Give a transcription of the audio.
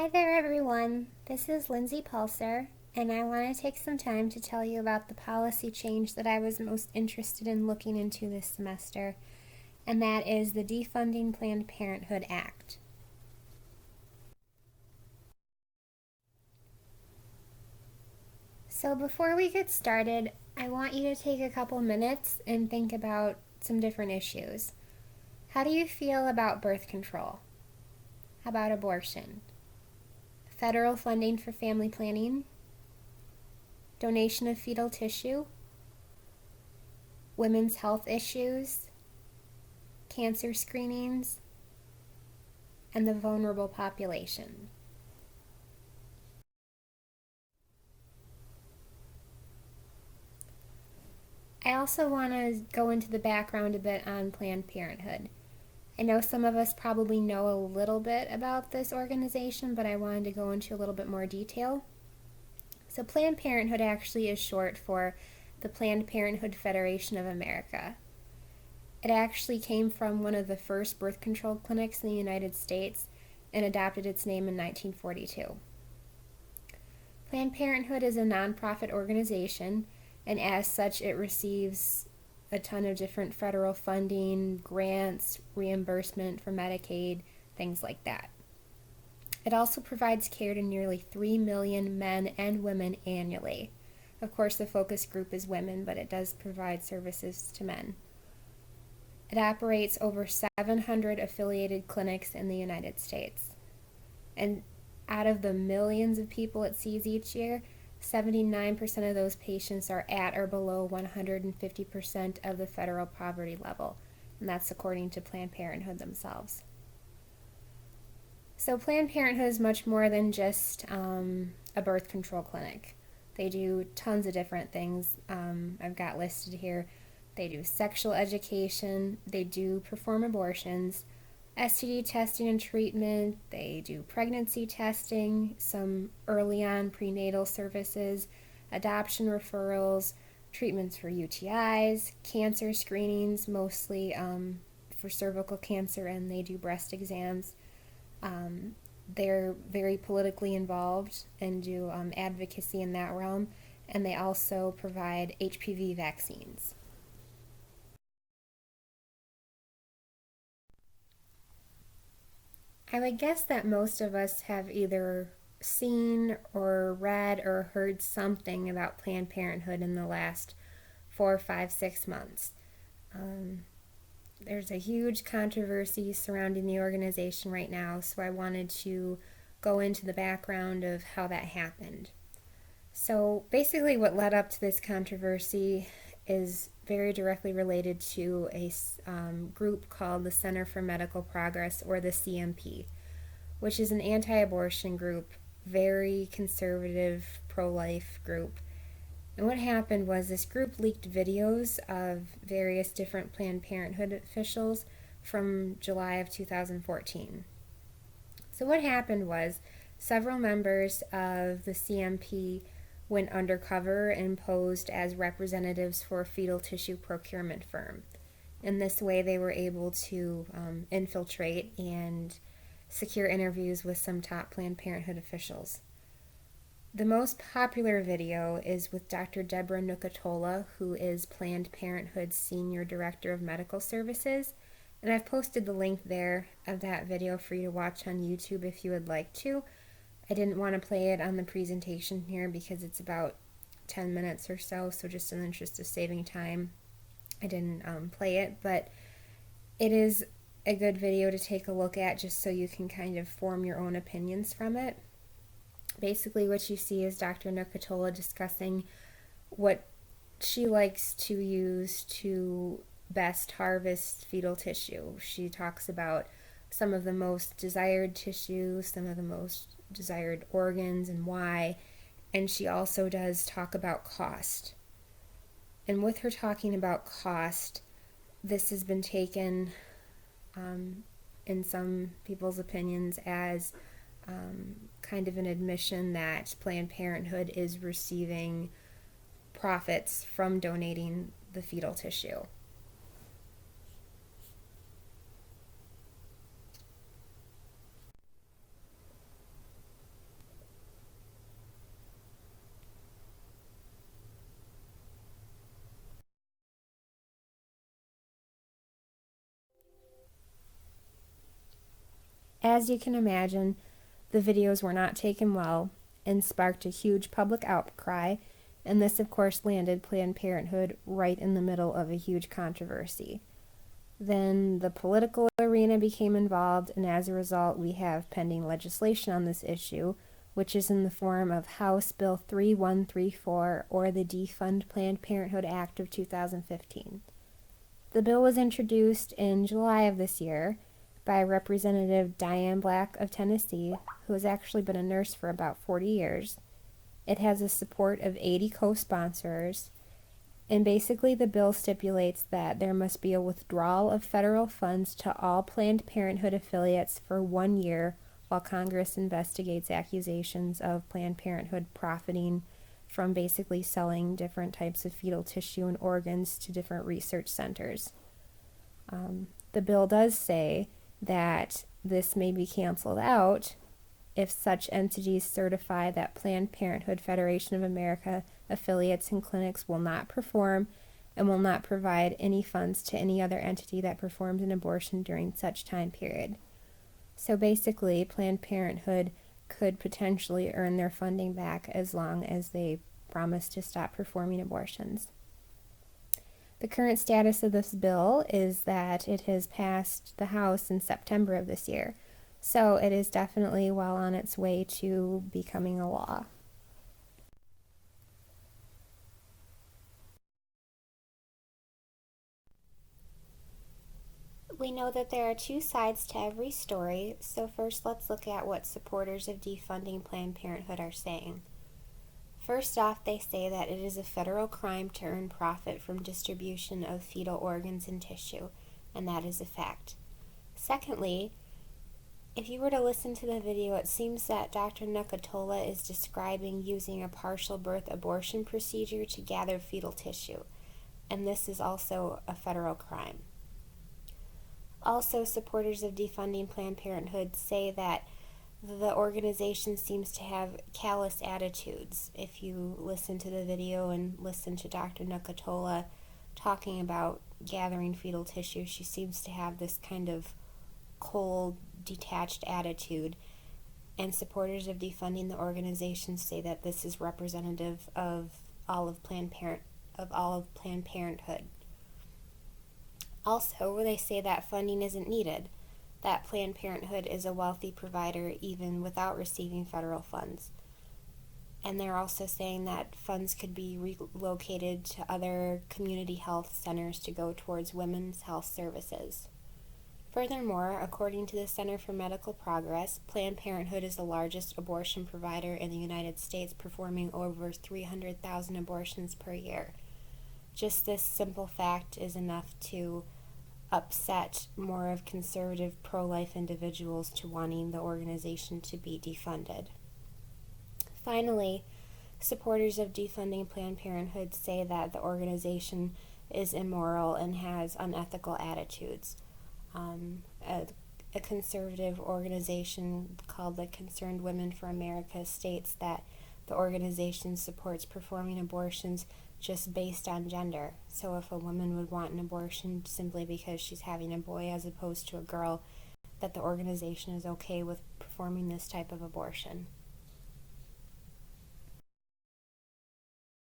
Hi there, everyone. This is Lindsay Pulser, and I want to take some time to tell you about the policy change that I was most interested in looking into this semester, and that is the Defunding Planned Parenthood Act. So, before we get started, I want you to take a couple minutes and think about some different issues. How do you feel about birth control? How about abortion? Federal funding for family planning? Donation of fetal tissue? Women's health issues? Cancer screenings? And the vulnerable population? I also want to go into the background a bit on Planned Parenthood. I know some of us probably know a little bit about this organization, but I wanted to go into a little bit more detail. So Planned Parenthood actually is short for the Planned Parenthood Federation of America. It actually came from one of the first birth control clinics in the United States and adopted its name in 1942. Planned Parenthood is a nonprofit organization, and as such it receives a ton of different federal funding, grants, reimbursement for Medicaid, things like that. It also provides care to nearly 3 million men and women annually. Of course, the focus group is women, but it does provide services to men. It operates over 700 affiliated clinics in the United States. And out of the millions of people it sees each year, 79% of those patients are at or below 150% of the federal poverty level, and that's according to Planned Parenthood themselves. So Planned Parenthood is much more than just a birth control clinic. They do tons of different things. I've got listed here. They do sexual education, they do perform abortions, STD testing and treatment, they do pregnancy testing, some early on prenatal services, adoption referrals, treatments for UTIs, cancer screenings, mostly for cervical cancer, and they do breast exams. They're very politically involved and do advocacy in that realm, and they also provide HPV vaccines. I would guess that most of us have either seen or read or heard something about Planned Parenthood in the last 4, 5, 6 months. Um, there's a huge controversy surrounding the organization right now, so I wanted to go into the background of how that happened. So basically what led up to this controversy is very directly related to a group called the Center for Medical Progress, or the CMP, which is an anti-abortion group, very conservative, pro-life group. And what happened was this group leaked videos of various different Planned Parenthood officials from July of 2014. So what happened was several members of the CMP went undercover and posed as representatives for a fetal tissue procurement firm. In this way, they were able to infiltrate and secure interviews with some top Planned Parenthood officials. The most popular video is with Dr. Deborah Nucatola, who is Planned Parenthood's Senior Director of Medical Services, and I've posted the link there of that video for you to watch on YouTube if you would like to. I didn't want to play it on the presentation here because it's about 10 minutes or so, so just in the interest of saving time, I didn't play it, but it is a good video to take a look at just so you can kind of form your own opinions from it. Basically what you see is Dr. Nucatola discussing what she likes to use to best harvest fetal tissue. She talks about some of the most desired tissues, some of the most desired organs, and why. And she also does talk about cost. And with her talking about cost, this has been taken in some people's opinions as kind of an admission that Planned Parenthood is receiving profits from donating the fetal tissue. As you can imagine, the videos were not taken well and sparked a huge public outcry, and this of course landed Planned Parenthood right in the middle of a huge controversy. Then the political arena became involved, and as a result, we have pending legislation on this issue, which is in the form of House Bill 3134, or the Defund Planned Parenthood Act of 2015. The bill was introduced in July of this year by Representative Diane Black of Tennessee, who has actually been a nurse for about 40 years. It has the support of 80 co-sponsors, and basically the bill stipulates that there must be a withdrawal of federal funds to all Planned Parenthood affiliates for 1 year while Congress investigates accusations of Planned Parenthood profiting from basically selling different types of fetal tissue and organs to different research centers. The bill does say that this may be canceled out if such entities certify that Planned Parenthood Federation of America affiliates and clinics will not perform and will not provide any funds to any other entity that performs an abortion during such time period. So basically, Planned Parenthood could potentially earn their funding back as long as they promise to stop performing abortions. The current status of this bill is that it has passed the House in September of this year, so it is definitely well on its way to becoming a law. We know that there are two sides to every story, so first let's look at what supporters of defunding Planned Parenthood are saying. First off, they say that it is a federal crime to earn profit from distribution of fetal organs and tissue, and that is a fact. Secondly, if you were to listen to the video, it seems that Dr. Nucatola is describing using a partial birth abortion procedure to gather fetal tissue, and this is also a federal crime. Also, supporters of defunding Planned Parenthood say that the organization seems to have callous attitudes. If you listen to the video and listen to Dr. Nucatola talking about gathering fetal tissue, she seems to have this kind of cold, detached attitude. And supporters of defunding the organization say that this is representative of all of Planned Parenthood. Also, they say that funding isn't needed, that Planned Parenthood is a wealthy provider even without receiving federal funds. And they're also saying that funds could be relocated to other community health centers to go towards women's health services. Furthermore, according to the Center for Medical Progress, Planned Parenthood is the largest abortion provider in the United States, performing over 300,000 abortions per year. Just this simple fact is enough to upset more of conservative pro-life individuals to wanting the organization to be defunded. Finally, supporters of defunding Planned Parenthood say that the organization is immoral and has unethical attitudes. A conservative organization called the Concerned Women for America states that the organization supports performing abortions just based on gender. So if a woman would want an abortion simply because she's having a boy as opposed to a girl, that the organization is okay with performing this type of abortion.